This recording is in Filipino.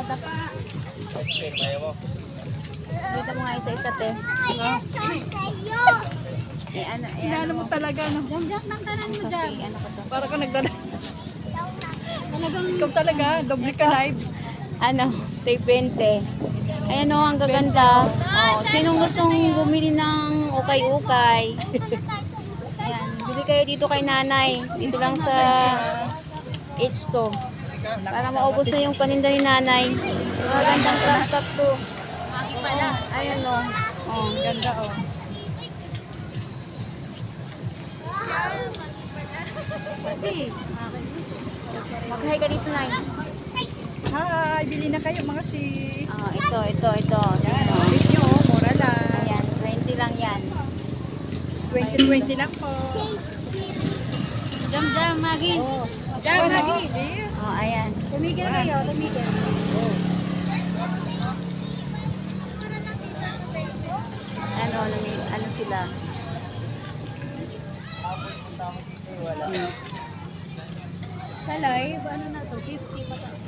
Madapa. Dito mo nga isa-isa, te. Eh, ano, Inaano mo talaga, no? Jam-jam ng tanan mo dyan. Kasi, ano ko to? Para ka nagdala. Ikaw talaga, doble ka live. Ano, take 20. Ayan o, ang gaganda. Oh, sinong gustong bumili ng ukay-ukay? Ayan, bili kayo dito kay nanay. Dito lang sa H2. Para maubos na yung paninda ni nanay. Magandang plastic to. Ayan o. Oh, Ganda, oh. kasi, mag-hi ka dito, Nay. Hi, bili na kayo mga sis. Oh, ito. Yan, bili nyo, mura lang. Ayan, 20 lang yan. 20-20 lang po. Jam-jam, Magi. Jam, Ano? Magi. Oh, ayan. Tumigil kayo, tumigil. Ano sila? Sa live, ano na to? 50 pa to.